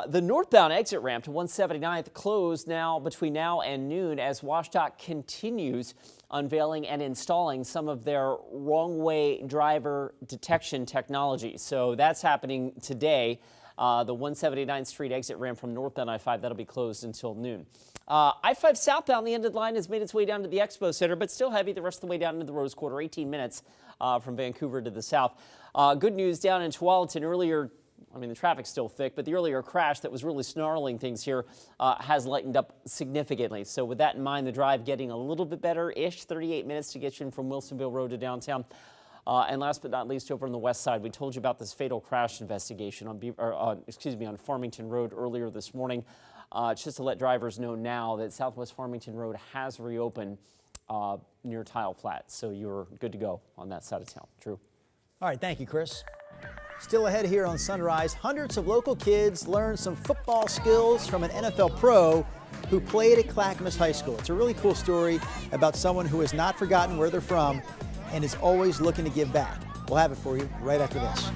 Speaker 6: The northbound exit ramp to 179th closed now between now and noon as WashDOT continues unveiling and installing some of their wrong-way driver detection technology. So that's happening today. The 179th Street exit ramp from northbound I-5, that'll be closed until noon. I-5 southbound, the end of the line has made its way down to the Expo Center, but still heavy the rest of the way down into the Rose Quarter, 18 minutes from Vancouver to the south. Good news down in Tualatin earlier. I mean, the traffic's still thick, but the earlier crash that was really snarling things here has lightened up significantly. So with that in mind, the drive getting a little bit better-ish, 38 minutes to get you in from Wilsonville Road to downtown. And last but not least, over on the west side, we told you about this fatal crash investigation on Farmington Road earlier this morning. Just to let drivers know now that Southwest Farmington Road has reopened near Tile Flats. So you're good to go on that side of town. Drew.
Speaker 1: All right, thank you, Chris. Still ahead here on Sunrise, hundreds of local kids learned some football skills from an NFL pro who played at Clackamas High School. It's a really cool story about someone who has not forgotten where they're from and is always looking to give back. We'll have it for you right after this.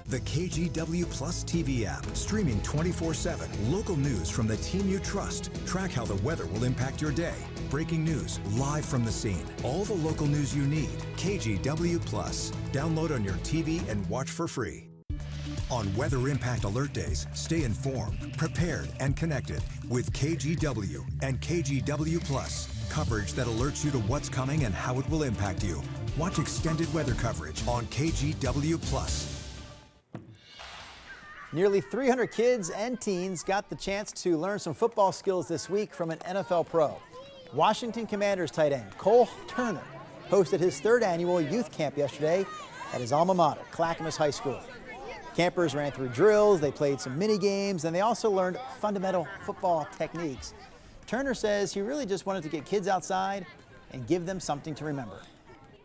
Speaker 10: The KGW Plus TV app, streaming 24/7. Local news from the team you trust. Track how the weather will impact your day. Breaking news, live from the scene. All the local news you need. KGW Plus. Download on your TV and watch for free. On Weather Impact Alert Days, stay informed, prepared, and connected with KGW and KGW Plus. Coverage that alerts you to what's coming and how it will impact you. Watch extended weather coverage on KGW Plus.
Speaker 1: Nearly 300 kids and teens got the chance to learn some football skills this week from an NFL pro. Washington Commanders tight end Cole Turner hosted his third annual youth camp yesterday at his alma mater, Clackamas High School. Campers ran through drills, they played some mini games, and they also learned fundamental football techniques. Turner says he really just wanted to get kids outside and give them something to remember.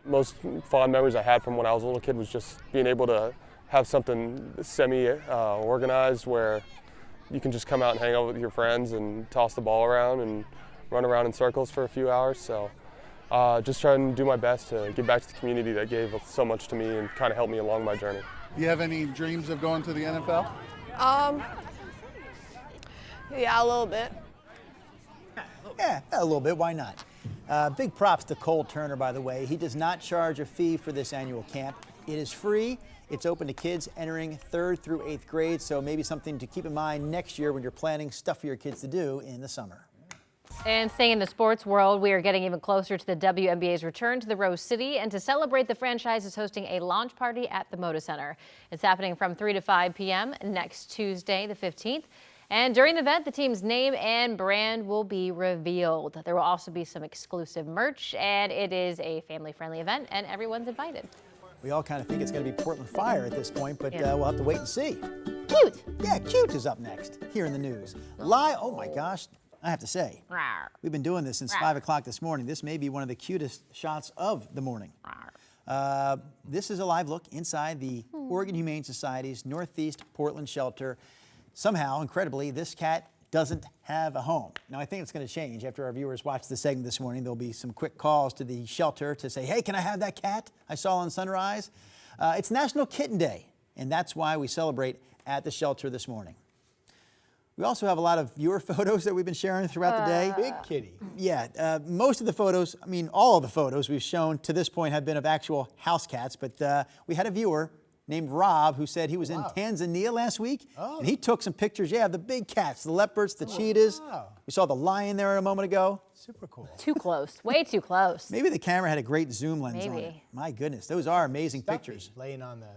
Speaker 8: Most fond memories I had from when I was a little kid was just being able to have something semi-organized where you can just come out and hang out with your friends and toss the ball around and run around in circles for a few hours. So just trying to do my best to give back to the community that gave so much to me and kind of helped me along my journey.
Speaker 22: Do you have any dreams of going to the NFL?
Speaker 23: Yeah, a little bit.
Speaker 1: Yeah, a little bit. Why not? Big props to Cole Turner, by the way. He does not charge a fee for this annual camp. It is free. It's open to kids entering 3rd through 8th grade, so maybe something to keep in mind next year when you're planning stuff for your kids to do in the summer.
Speaker 2: And staying in the sports world, we are getting even closer to the WNBA's return to the Rose City. And to celebrate, the franchise is hosting a launch party at the Moda Center. It's happening from 3 to 5 p.m. next Tuesday, the 15th. And during the event, the team's name and brand will be revealed. There will also be some exclusive merch, and it is a family-friendly event, and everyone's invited.
Speaker 1: We all kind of think it's going to be Portland Fire at this point, but we'll have to wait and see.
Speaker 2: Cute.
Speaker 1: Yeah, Cute is up next here in the news. Oh my gosh, I have to say, we've been doing this since 5 o'clock this morning. This may be one of the cutest shots of the morning. This is a live look inside the Oregon Humane Society's Northeast Portland shelter. Somehow, incredibly, this cat doesn't have a home. Now, I think it's going to change after our viewers watch the segment this morning. There'll be some quick calls to the shelter to say, hey, can I have that cat I saw on Sunrise? It's National Kitten Day, and that's why we celebrate at the shelter this morning. We also have a lot of viewer photos that we've been sharing throughout the day.
Speaker 5: Big kitty.
Speaker 1: Yeah, most of the photos, I mean, all of the photos we've shown to this point have been of actual house cats, but we had a viewer named Rob who said he was in Tanzania last week, and he took some pictures, of the big cats, the leopards, the cheetahs. We saw the lion there a moment ago.
Speaker 5: Super cool.
Speaker 2: Too close, way too close.
Speaker 1: Maybe the camera had a great zoom lens on it. My goodness, those are amazing pictures.
Speaker 5: Laying on the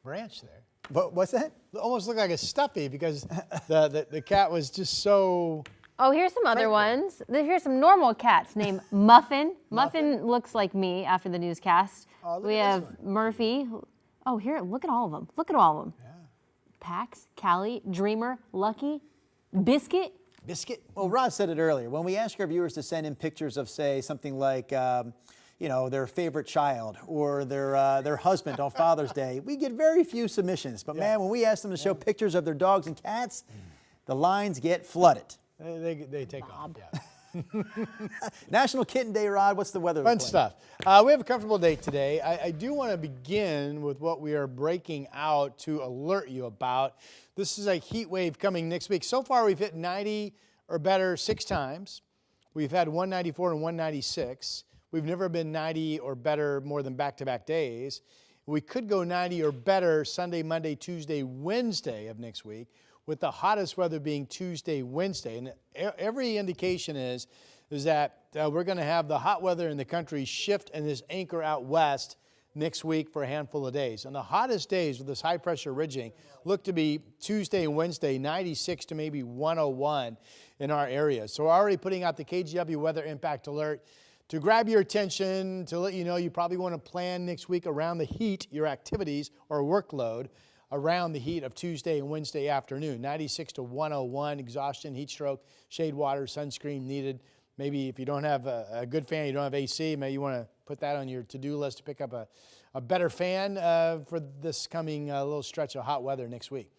Speaker 5: branch there.
Speaker 1: What's that?
Speaker 5: It almost looked like a stuffy because the cat was just so...
Speaker 2: Oh, here's some other ones. Here's some normal cats named Muffin. Muffin looks like me after the newscast. We have Murphy. Oh, here, look at all of them. Look at all of them. Yeah. Pax, Callie, Dreamer, Lucky, Biscuit.
Speaker 1: Biscuit? Well, Rod said it earlier. When we ask our viewers to send in pictures of, say, something like, their favorite child or their husband on Father's Day, we get very few submissions. But, man, when we ask them to show pictures of their dogs and cats, the lines get flooded.
Speaker 5: They take off, yeah.
Speaker 1: National Kitten Day, Rod. What's the weather?
Speaker 5: Fun stuff. We have a comfortable day today. I do want to begin with what we are breaking out to alert you about. This is a heat wave coming next week. So far, we've hit 90 or better 6 times. We've had 194 and 196. We've never been 90 or better more than back-to-back days. We could go 90 or better Sunday, Monday, Tuesday, Wednesday of next week, with the hottest weather being Tuesday, Wednesday. And every indication is that we're going to have the hot weather in the country shift and this anchor out west next week for a handful of days. And the hottest days with this high pressure ridging look to be Tuesday and Wednesday, 96 to maybe 101 in our area. So we're already putting out the KGW weather impact alert to grab your attention, to let you know you probably want to plan next week around the heat, your activities or workload around the heat of Tuesday and Wednesday afternoon. 96 to 101, exhaustion, heat stroke, shade water, sunscreen needed. Maybe if you don't have a good fan, you don't have AC, maybe you want to put that on your to-do list to pick up a better fan for this coming little stretch of hot weather next week.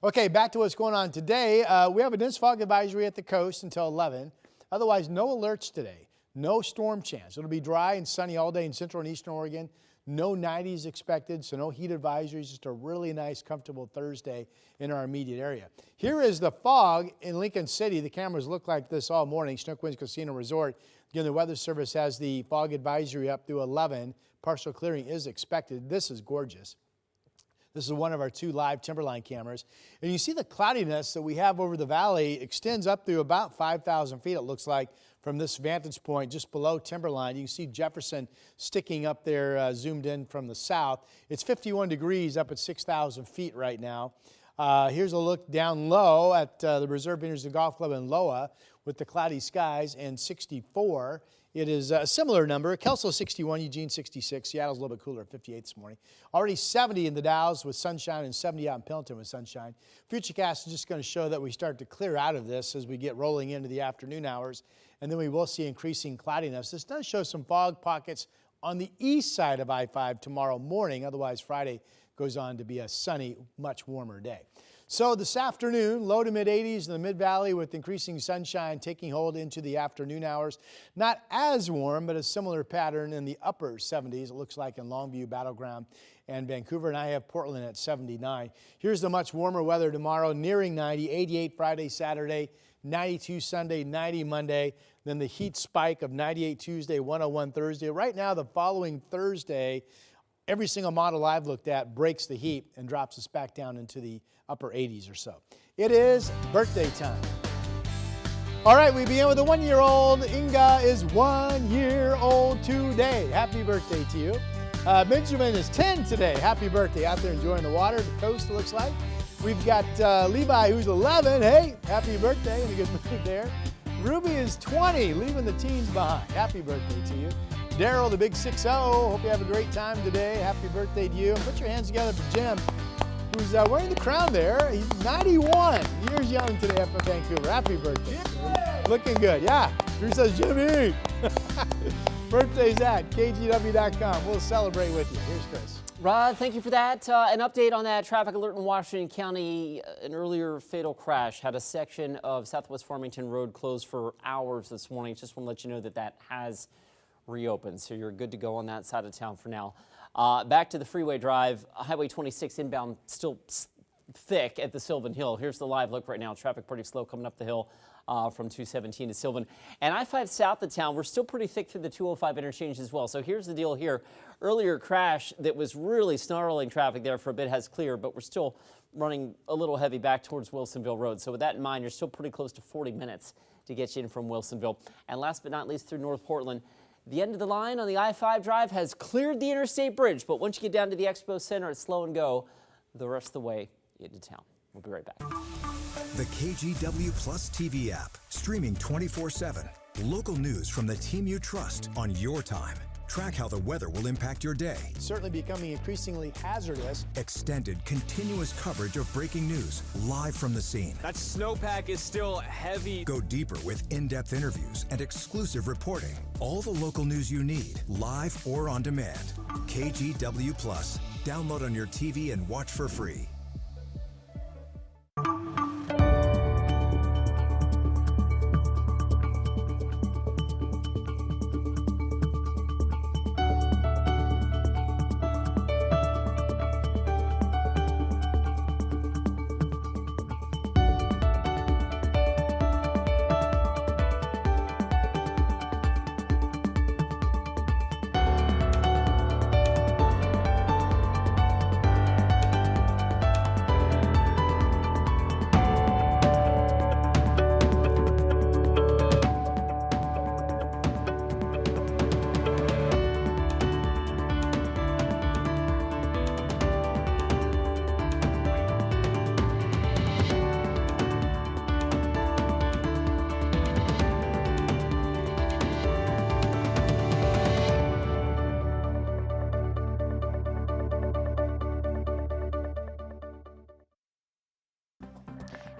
Speaker 5: Okay, back to what's going on today. We have a dense fog advisory at the coast until 11. Otherwise, no alerts today. No storm chance. It'll be dry and sunny all day in central and eastern Oregon. No 90s expected, so no heat advisories. Just a really nice, comfortable Thursday in our immediate area. Here is the fog in Lincoln City. The cameras look like this all morning. Snook Winds Casino Resort. Again, the Weather Service has the fog advisory up through 11. Partial clearing is expected. This is gorgeous. This is one of our 2 live timberline cameras. And you see the cloudiness that we have over the valley extends up through about 5,000 feet, it looks like, from this vantage point just below timberline. You can see Jefferson sticking up there, zoomed in from the south. It's 51 degrees up at 6,000 feet right now. Here's a look down low at the Reserve Vineyards and Golf Club in Loa with the cloudy skies and 64 It is a similar number. Kelso 61, Eugene 66. Seattle's a little bit cooler at 58 this morning. Already 70 in the Dalles with sunshine and 70 out in Pendleton with sunshine. Futurecast is just going to show that we start to clear out of this as we get rolling into the afternoon hours, and then we will see increasing cloudiness. This does show some fog pockets on the east side of I-5 tomorrow morning. Otherwise, Friday goes on to be a sunny, much warmer day. So this afternoon, low to mid-80s in the Mid-Valley with increasing sunshine taking hold into the afternoon hours. Not as warm, but a similar pattern in the upper 70s, it looks like in Longview, Battleground, and Vancouver. And I have Portland at 79. Here's the much warmer weather tomorrow, nearing 90, 88 Friday, Saturday, 92 Sunday, 90 Monday. Then the heat spike of 98 Tuesday, 101 Thursday. Right now, the following Thursday, every single model I've looked at breaks the heat and drops us back down into the upper 80s or so. It is birthday time. All right, we begin with a 1-year-old. Inga is 1 year old today. Happy birthday to you. Benjamin is 10 today. Happy birthday. Out there enjoying the water, the coast, it looks like. We've got Levi, who's 11. Hey, happy birthday, in a good mood there. Ruby is 20, leaving the teens behind. Happy birthday to you. Daryl, the big 6-0, hope you have a great time today. Happy birthday to you. And put your hands together for Jim, who's wearing the crown there. He's 91 years young today up in Vancouver. Happy birthday. Looking good, yeah. Drew says, Jimmy. Birthday's at KGW.com. We'll celebrate with you. Here's Chris.
Speaker 6: Rod, thank you for that. An update on that traffic alert in Washington County. An earlier fatal crash had a section of Southwest Farmington Road closed for hours this morning. Just want to let you know that that has reopened, so you're good to go on that side of town for now. Back to the freeway drive, Highway 26 inbound still thick at the Sylvan Hill. Here's the live look right now. Traffic pretty slow coming up the hill from 217 to Sylvan. And I-5 south of town, we're still pretty thick through the 205 interchange as well. So here's the deal here. Earlier crash that was really snarling traffic there for a bit has cleared, but we're still running a little heavy back towards Wilsonville Road. So with that in mind, you're still pretty close to 40 minutes to get you in from Wilsonville. And last but not least, through North Portland, the end of the line on the I-5 drive has cleared the interstate bridge, but once you get down to the Expo Center, it's slow and go the rest of the way into town. We'll be right back.
Speaker 10: The KGW Plus TV app, streaming 24/7. Local news from the team you trust on your time. Track how the weather will impact your day.
Speaker 5: It's certainly becoming increasingly hazardous.
Speaker 10: Extended, continuous coverage of breaking news, live from the scene.
Speaker 11: That snowpack is still heavy.
Speaker 10: Go deeper with in-depth interviews and exclusive reporting. All the local news you need, live or on demand. KGW Plus. Download on your TV and watch for free.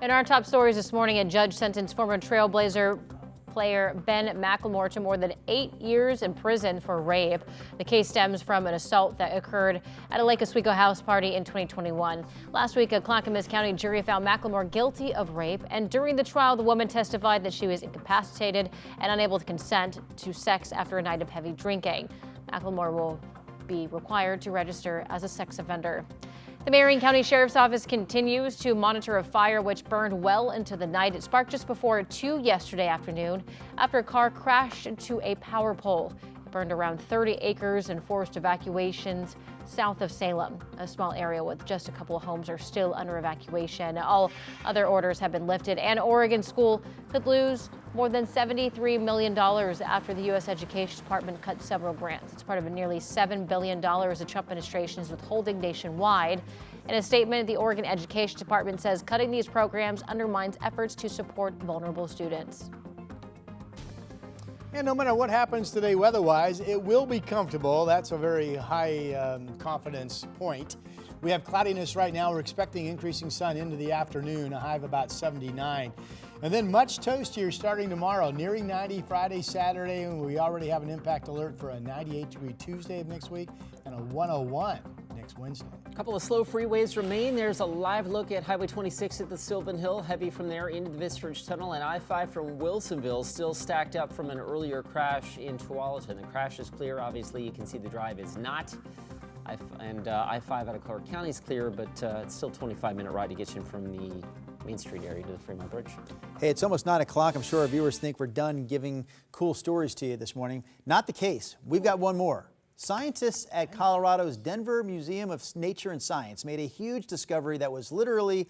Speaker 2: In our top stories this morning, a judge sentenced former Trailblazer player Ben McLemore to more than 8 years in prison for rape. The case stems from an assault that occurred at a Lake Oswego house party in 2021. Last week, a Clackamas County jury found McLemore guilty of rape, and during the trial, the woman testified that she was incapacitated and unable to consent to sex after a night of heavy drinking. McLemore will be required to register as a sex offender. The Marion County Sheriff's Office continues to monitor a fire which burned well into the night. It sparked just before 2 yesterday afternoon after a car crashed into a power pole. It burned around 30 acres and forced evacuations south of Salem. A small area with just a couple of homes are still under evacuation. All other orders have been lifted, and Oregon school could lose more than $73 million after the U.S. Education Department cut several grants. It's part of a nearly $7 billion the Trump administration is withholding nationwide. In a statement, the Oregon Education Department says cutting these programs undermines efforts to support vulnerable students.
Speaker 5: And no matter what happens today weather-wise, it will be comfortable. That's a very high confidence point. We have cloudiness right now. We're expecting increasing sun into the afternoon, a high of about 79. And then much toastier starting tomorrow, nearing 90 Friday, Saturday, and we already have an impact alert for a 98-degree Tuesday of next week and a 101 next Wednesday.
Speaker 6: A couple of slow freeways remain. There's a live look at Highway 26 at the Sylvan Hill, heavy from there into the Vistridge Tunnel, and I-5 from Wilsonville still stacked up from an earlier crash in Tualatin. The crash is clear. Obviously, you can see the drive is not. I-5 out of Clark County is clear, but it's still a 25-minute ride to get you from the Main Street area to the Fremont Bridge.
Speaker 1: Hey, it's almost 9 o'clock. I'm sure our viewers think we're done giving cool stories to you this morning. Not the case. We've got one more. Scientists at Colorado's Denver Museum of Nature and Science made a huge discovery that was literally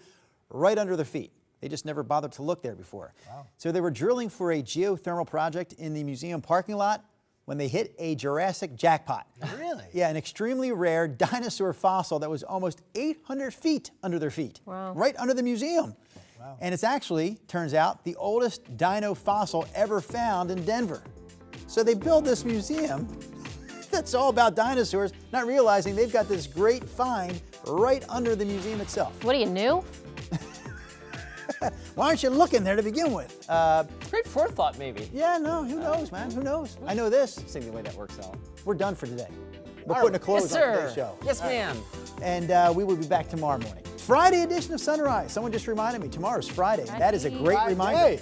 Speaker 1: right under their feet. They just never bothered to look there before. Wow. So they were drilling for a geothermal project in the museum parking lot when they hit a Jurassic jackpot.
Speaker 5: Really?
Speaker 1: Yeah, an extremely rare dinosaur fossil that was almost 800 feet under their feet.
Speaker 2: Wow.
Speaker 1: Right under the museum. Wow. And it's actually, turns out, the oldest dino fossil ever found in Denver. So they build this museum that's all about dinosaurs, not realizing they've got this great find right under the museum itself.
Speaker 2: What are you, new?
Speaker 1: Why aren't you looking there to begin with?
Speaker 6: Great forethought, maybe.
Speaker 1: Yeah, no, who knows, man? Who knows? I know this.
Speaker 6: Seeing the way that works out.
Speaker 1: We're done for today. We're putting a close on today's show.
Speaker 6: Yes, ma'am.
Speaker 1: And we will be back tomorrow morning. Friday edition of Sunrise. Someone just reminded me, tomorrow's Friday. That is a great reminder.